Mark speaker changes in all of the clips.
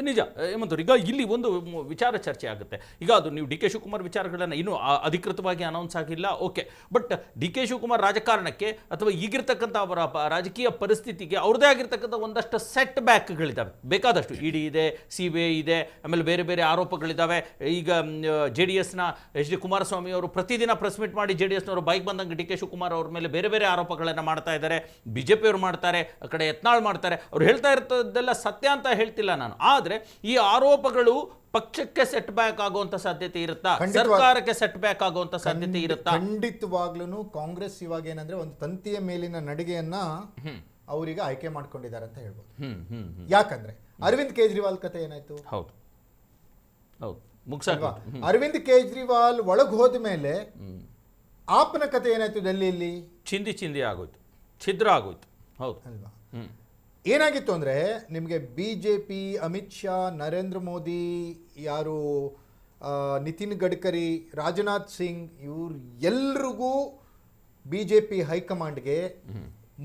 Speaker 1: ನಿಜ ಹೇಮಂತವ್ರು, ಈಗ ಇಲ್ಲಿ ಒಂದು ವಿಚಾರ ಚರ್ಚೆ ಆಗುತ್ತೆ. ಈಗ ಅದು ನೀವು ಡಿ ಕೆ ಶಿವಕುಮಾರ್ ವಿಚಾರಗಳನ್ನು ಇನ್ನೂ ಅಧಿಕೃತವಾಗಿ ಅನೌನ್ಸ್ ಆಗಿಲ್ಲ, okay. But D K Shivakumar ರಾಜಕಾರಣಕ್ಕೆ ಅಥವಾ ಈಗಿರ್ತಕ್ಕಂಥ ಅವರ ರಾಜಕೀಯ ಪರಿಸ್ಥಿತಿಗೆ ಅವ್ರದ್ದೇ ಆಗಿರ್ತಕ್ಕಂಥ ಒಂದಷ್ಟು ಸೆಟ್ ಬ್ಯಾಕ್ಗಳಿದ್ದಾವೆ, ಬೇಕಾದಷ್ಟು. ಇಡಿ ಇದೆ, CBI ಇದೆ, ಆಮೇಲೆ ಬೇರೆ ಬೇರೆ ಆರೋಪಗಳಿದ್ದಾವೆ. ಈಗ JDSನ HD ಕುಮಾರಸ್ವಾಮಿ ಅವರು ಪ್ರತಿದಿನ ಪ್ರೆಸ್ ಮೀಟ್ ಮಾಡಿ JDSನವರು ಬೈಕ್ ಬಂದಂಗೆ ಡಿ ಕೆ ಶಿವಕುಮಾರ್ ಅವ್ರ ಮೇಲೆ ಬೇರೆ ಬೇರೆ ಆರೋಪಗಳನ್ನು ಮಾಡ್ತಾ ಇದ್ದಾರೆ. BJP ಅವರು ಮಾಡ್ತಾರೆ, ಆ ಕಡೆ ಯತ್ನಾಳ್ ಮಾಡ್ತಾರೆ. ಅವ್ರು ಹೇಳ್ತಾ ಇರ್ತದೆಲ್ಲ ಸತ್ಯ ಅಂತ ಹೇಳ್ತಿಲ್ಲ ನಾನು, ಆದರೆ ಈ ಆರೋಪಗಳು ಪಕ್ಷಕ್ಕೆ ಸೆಟ್ ಬ್ಯಾಕ್ ಆಗುವಂತ ಸಾಧ್ಯತೆ ಇರುತ್ತಾ, ಸರ್ಕಾರಕ್ಕೆ ಸೆಟ್ ಬ್ಯಾಕ್ ಆಗುವಂತ ಸಾಧ್ಯತೆ ಇರುತ್ತಾ?
Speaker 2: ಖಂಡಿತವಾಗ್ಲೂ ಕಾಂಗ್ರೆಸ್ ಇವಾಗ ಏನಂದ್ರೆ ಒಂದು ತಂತಿಯ ಮೇಲಿನ ನಡಿಗೆಯನ್ನ ಅವರೀಗ ಆಯ್ಕೆ ಮಾಡ್ಕೊಂಡಿದ್ದಾರೆ ಅಂತ ಹೇಳ್ಬೋದು. ಯಾಕಂದ್ರೆ ಅರವಿಂದ್ ಕೇಜ್ರಿವಾಲ್ ಕತೆ ಏನಾಯ್ತು?
Speaker 1: ಹೌದು ಹೌದು,
Speaker 2: ಅರವಿಂದ್ ಕೇಜ್ರಿವಾಲ್ ಒಳಗೆ ಹೋದ ಮೇಲೆ ಆಪ್ನ ಕತೆ ಏನಾಯ್ತು? ಡೆಲ್ಲಿಯಲ್ಲಿ
Speaker 1: ಚಿಂದಿ ಆಗೋಯ್ತು, ಛಿದ್ರ ಆಗೋಯ್ತು. ಹೌದು
Speaker 2: ಅಲ್ವಾ? ಏನಾಗಿತ್ತು ಅಂದರೆ ನಿಮಗೆ BJP, ಅಮಿತ್ ಶಾ, ನರೇಂದ್ರ ಮೋದಿ, ಯಾರು ನಿತಿನ್ ಗಡ್ಕರಿ, ರಾಜನಾಥ್ ಸಿಂಗ್, ಇವ್ರು ಎಲ್ರಿಗೂ BJP ಹೈಕಮಾಂಡ್ಗೆ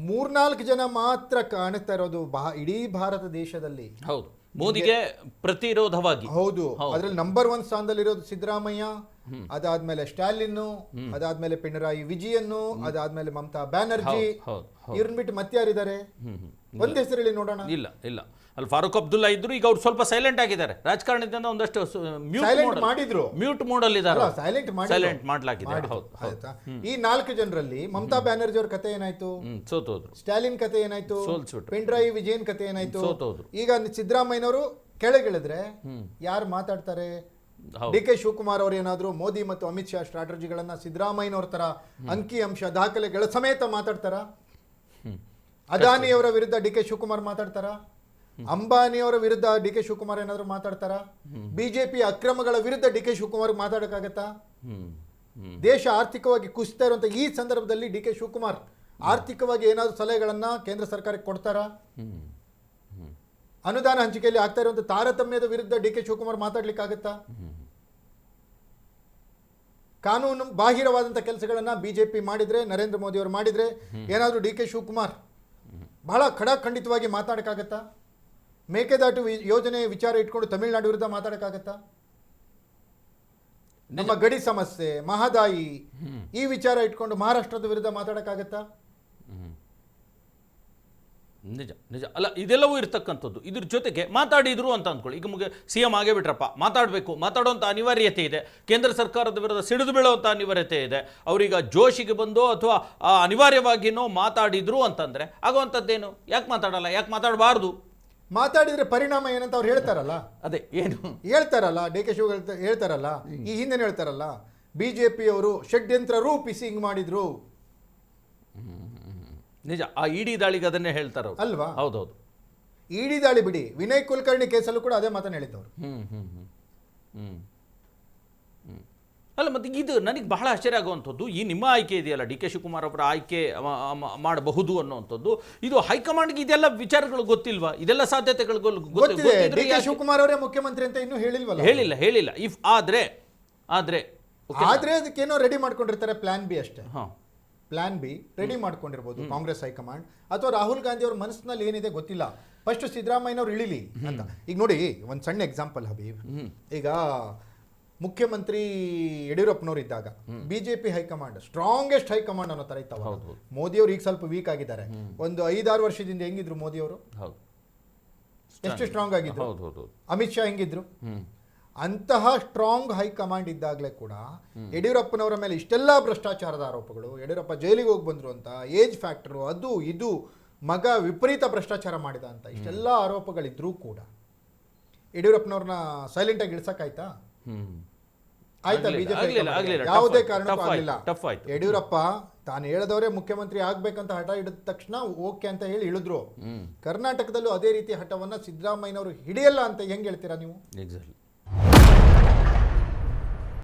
Speaker 2: 3-4 ಜನ ಮಾತ್ರ ಕಾಣ್ತಾ ಇರೋದು ಇಡೀ ಭಾರತ ದೇಶದಲ್ಲಿ.
Speaker 1: ಹೌದು, ಮೋದಿಗೆ ಪ್ರತಿರೋಧವಾಗಿ.
Speaker 2: ಹೌದು, ಅದ್ರಲ್ಲಿ ನಂಬರ್ 1 ಸ್ಥಾನದಲ್ಲಿರೋದು ಸಿದ್ದರಾಮಯ್ಯ, ಅದಾದ್ಮೇಲೆ ಸ್ಟಾಲಿನ್, ಅದಾದ್ಮೇಲೆ ಪಿಣರಾಯಿ ವಿಜಯನ್, ಅದಾದ್ಮೇಲೆ ಮಮತಾ ಬ್ಯಾನರ್ಜಿ. ಇವ್ರನ್ನ ಬಿಟ್ಟು ಮತ್ತೆ ಯಾರಿದ್ದಾರೆ? ಒಂದ್ ಹೆಸರು ಹೇಳಿ ನೋಡೋಣ.
Speaker 1: ಇಲ್ಲ ಇಲ್ಲ, ಅಲ್ಲಿ ಫಾರೂಕ್ ಅಬ್ದುಲ್ಲಾ ಇದ್ರು, ಈಗ ಅವ್ರು ಸ್ವಲ್ಪ ಸೈಲೆಂಟ್ ಆಗಿದ್ದಾರೆ ರಾಜಕಾರಣದಿಂದ, ಒಂದಷ್ಟು ಮ್ಯೂಟ್ ಮೋಡ್ ಅಲ್ಲಿ ಇದ್ದಾರೆ, ಸೈಲೆಂಟ್ ಮಾಡಲಾಗಿದೆ.
Speaker 2: ಈ 4 ಜನರಲ್ಲಿ ಮಮತಾ ಬ್ಯಾನರ್ಜಿ ಅವ್ರ ಕತೆ ಏನಾಯ್ತು?
Speaker 1: ಸೋತೋದ್ರು.
Speaker 2: ಸ್ಟಾಲಿನ್ ಕತೆ ಏನಾಯ್ತು?
Speaker 1: ಸೋಲ್ಸ್ಬಿಟ್ರು.
Speaker 2: ಪಿಣರಾಯಿ ವಿಜಯನ್ ಕತೆ ಏನಾಯ್ತು?
Speaker 1: ಸೋತೋದ್ರು.
Speaker 2: ಈಗ ಸಿದ್ದರಾಮಯ್ಯನವರು ಕೆಳಗಿಳಿದ್ರೆ ಯಾರು ಮಾತಾಡ್ತಾರೆ? DK ಶಿವಕುಮಾರ್ ಅವರು ಏನಾದ್ರು ಮೋದಿ ಮತ್ತು ಅಮಿತ್ ಶಾ ಸ್ಟ್ರಾಟಜಿಗಳನ್ನ ಸಿದ್ದರಾಮಯ್ಯನವ್ರ ತರ ಅಂಕಿ ಅಂಶ ದಾಖಲೆಗಳ ಸಮೇತ ಮಾತಾಡ್ತಾರ? ಅದಾನಿಯವರ ವಿರುದ್ಧ DK ಶಿವಕುಮಾರ್ ಮಾತಾಡ್ತಾರ? ಅಂಬಾನಿಯವರ ವಿರುದ್ಧ DK ಶಿವಕುಮಾರ್ ಏನಾದ್ರು ಮಾತಾಡ್ತಾರ? BJP ಅಕ್ರಮಗಳ ವಿರುದ್ಧ DK ಶಿವಕುಮಾರ್ ಮಾತಾಡಕ್ಕಾಗತ್ತಾ? ದೇಶ ಆರ್ಥಿಕವಾಗಿ ಕುಸಿತಾ ಇರುವಂತ ಈ ಸಂದರ್ಭದಲ್ಲಿ DK ಶಿವಕುಮಾರ್ ಆರ್ಥಿಕವಾಗಿ ಏನಾದ್ರು ಸಲಹೆಗಳನ್ನ ಕೇಂದ್ರ ಸರ್ಕಾರಕ್ಕೆ ಕೊಡ್ತಾರ? ಅನುದಾನ ಹಂಚಿಕೆಯಲ್ಲಿ ಆಗ್ತಾ ಇರುವಂತ ತಾರತಮ್ಯದ ವಿರುದ್ಧ DK ಶಿವಕುಮಾರ್ ಮಾತಾಡ್ಲಿಕ್ಕಾಗತ್ತಾ? ಕಾನೂನು ಬಾಹಿರವಾದಂಥ ಕೆಲಸಗಳನ್ನ BJP ಮಾಡಿದ್ರೆ, ನರೇಂದ್ರ ಮೋದಿ ಅವರು ಮಾಡಿದ್ರೆ ಏನಾದರೂ DK ಶಿವಕುಮಾರ್ ಬಹಳ ಖಂಡಿತವಾಗಿ ಮಾತಾಡಕ್ಕಾಗತ್ತಾ? ಮೇಕೆದಾಟು ಯೋಜನೆ ವಿಚಾರ ಇಟ್ಕೊಂಡು ತಮಿಳುನಾಡು ವಿರುದ್ಧ ಮಾತಾಡಕ್ಕಾಗತ್ತಾ? ನಮ್ಮ ಗಡಿ ಸಮಸ್ಯೆ, ಮಹದಾಯಿ, ಈ ವಿಚಾರ ಇಟ್ಕೊಂಡು ಮಹಾರಾಷ್ಟ್ರದ ವಿರುದ್ಧ ಮಾತಾಡಕ್ಕಾಗತ್ತಾ?
Speaker 1: ನಿಜ ನಿಜ ಅಲ್ಲ, ಇದೆಲ್ಲವೂ ಇರ್ತಕ್ಕಂಥದ್ದು. ಇದ್ರ ಜೊತೆಗೆ ಮಾತಾಡಿದ್ರು ಅಂತ ಅಂದ್ಕೊಳ್ಳಿ, ಈಗ CM ಆಗೇ ಬಿಟ್ರಪ್ಪ, ಮಾತಾಡುವಂಥ ಅನಿವಾರ್ಯತೆ ಇದೆ, ಕೇಂದ್ರ ಸರ್ಕಾರದ ವಿರುದ್ಧ ಸಿಡಿದು ಬೀಳುವಂಥ ಅನಿವಾರ್ಯತೆ ಇದೆ. ಅವರೀಗ ಜೋಶಿಗೆ ಬಂದು ಅಥವಾ ಅನಿವಾರ್ಯವಾಗಿನೋ ಮಾತಾಡಿದ್ರು ಅಂತಂದರೆ ಆಗುವಂಥದ್ದೇನು? ಯಾಕೆ ಮಾತಾಡಲ್ಲ, ಯಾಕೆ ಮಾತಾಡಬಾರ್ದು?
Speaker 2: ಮಾತಾಡಿದ್ರೆ ಪರಿಣಾಮ ಏನಂತ ಅವ್ರು ಹೇಳ್ತಾರಲ್ಲ,
Speaker 1: ಅದೇ ಏನು ಹೇಳ್ತಾರಲ್ಲ,
Speaker 2: DK ಶಿವಕುಮಾರ್ ಹೇಳ್ತಾರಲ್ಲ, ಈ ಹಿಂದೆ ಹೇಳ್ತಾರಲ್ಲ, BJP ಅವರು ಷಡ್ಯಂತ್ರ ರೂಪಿಸಿ ಹಿಂಗ್ ಮಾಡಿದ್ರು.
Speaker 1: ನಿಜ, ಆ ಇಡಿ ದಾಳಿಗೆ ಅದನ್ನೇ ಹೇಳ್ತಾರ
Speaker 2: ಅಲ್ವಾ?
Speaker 1: ಹೌದೌದು,
Speaker 2: ಇಡಿ ದಾಳಿ ಬಿಡಿ, ವಿನಯ್ ಕುಲಕರ್ಣಿ ಕೇಸಲ್ಲೂ ಕೂಡ ಅದೇ ಮಾತನ್ನು ಹೇಳಿದ್ದವರು.
Speaker 1: ಅಲ್ಲ, ಮತ್ತೆ ಇದು ನನಗೆ ಬಹಳ ಆಶ್ಚರ್ಯ ಆಗುವಂಥದ್ದು, ಈ ನಿಮ್ಮ ಆಯ್ಕೆ ಇದೆಯಲ್ಲ, DK ಶಿವಕುಮಾರ್ ಅವರ ಆಯ್ಕೆ ಮಾಡಬಹುದು ಅನ್ನುವಂಥದ್ದು, ಇದು ಹೈಕಮಾಂಡ್ಗೆ ಇದೆಲ್ಲ ವಿಚಾರಗಳು ಗೊತ್ತಿಲ್ವಾ? ಇದೆಲ್ಲ ಸಾಧ್ಯತೆಗಳು
Speaker 2: ಗೊತ್ತಿದೆ. DK ಶಿವಕುಮಾರ್ ಅವರೇ ಮುಖ್ಯಮಂತ್ರಿ ಅಂತ ಇನ್ನೂ ಹೇಳಿಲ್ವಲ್ಲ?
Speaker 1: ಹೇಳಿಲ್ಲ. ಇಫ್ ಆದ್ರೆ
Speaker 2: ಅದಕ್ಕೇನೋ ರೆಡಿ ಮಾಡ್ಕೊಂಡಿರ್ತಾರೆ, ಪ್ಲಾನ್ ಬಿ ಅಷ್ಟೇ. ಪ್ಲಾನ್ ಬಿ ರೆಡಿ ಮಾಡ್ಕೊಂಡಿರ್ಬೋದು ಕಾಂಗ್ರೆಸ್ ಹೈಕಮಾಂಡ್, ಅಥವಾ ರಾಹುಲ್ ಗಾಂಧಿ ಅವ್ರ ಮನಸ್ಸಿನಲ್ಲಿ ಏನಿದೆ ಗೊತ್ತಿಲ್ಲ, ಫಸ್ಟ್ ಸಿದ್ದರಾಮಯ್ಯನವ್ರು ಇಳಿಲಿ ಅಂತ. ಈಗ ನೋಡಿ, ಒಂದು ಸಣ್ಣ ಎಕ್ಸಾಂಪಲ್ ಹಬೀಬ್, ಈಗ ಮುಖ್ಯಮಂತ್ರಿ ಯಡಿಯೂರಪ್ಪನವ್ರು ಇದ್ದಾಗ BJP ಹೈಕಮಾಂಡ್ ಸ್ಟ್ರಾಂಗೆಸ್ಟ್ ಹೈಕಮಾಂಡ್ ಅನ್ನೋ ತರ ಇತ್ತವ. ಮೋದಿ ಅವರು ಈಗ ಸ್ವಲ್ಪ ವೀಕ್ ಆಗಿದ್ದಾರೆ. ಒಂದು 5-6 ವರ್ಷದಿಂದ ಹೆಂಗಿದ್ರು ಮೋದಿ ಅವರು? ಎಷ್ಟು ಸ್ಟ್ರಾಂಗ್ ಆಗಿದ್ರು? ಅಮಿತ್ ಶಾ ಹೆಂಗಿದ್ರು? ಅಂತಹ ಸ್ಟ್ರಾಂಗ್ ಹೈಕಮಾಂಡ್ ಇದ್ದಾಗಲೇ ಕೂಡ ಯಡಿಯೂರಪ್ಪನವರ ಮೇಲೆ ಇಷ್ಟೆಲ್ಲ ಭ್ರಷ್ಟಾಚಾರದ ಆರೋಪಗಳು, ಯಡಿಯೂರಪ್ಪ ಜೈಲಿಗೆ ಹೋಗಿ ಬಂದ್ರು ಅಂತ, ಏಜ್ ಫ್ಯಾಕ್ಟರು, ಅದು ಇದು, ಮಗ ವಿಪರೀತ ಭ್ರಷ್ಟಾಚಾರ ಮಾಡಿದ ಅಂತ ಇಷ್ಟೆಲ್ಲ ಆರೋಪಗಳಿದ್ರೂ ಕೂಡ ಯಡಿಯೂರಪ್ಪನವ್ರನ್ನ ಸೈಲೆಂಟ್ ಆಗಿ ಇಳಿಸಕ್ಕಾಯ್ತಾ? ಆಯ್ತಾ? BJP ಯಾವುದೇ ಕಾರಣಕ್ಕೂ ಆಗಲಿಲ್ಲ. ಯಡಿಯೂರಪ್ಪ ತಾನು ಹೇಳದವರೇ ಮುಖ್ಯಮಂತ್ರಿ ಆಗ್ಬೇಕಂತ ಹಠ ಹಿಡಿದ ತಕ್ಷಣ ಓಕೆ ಅಂತ ಹೇಳಿ ಇಳಿದ್ರು. ಕರ್ನಾಟಕದಲ್ಲೂ ಅದೇ ರೀತಿ ಹಠವನ್ನ ಸಿದ್ದರಾಮಯ್ಯನವರು ಹಿಡಿಯಲ್ಲ ಅಂತ ಹೆಂಗ್ ಹೇಳ್ತೀರಾ ನೀವು?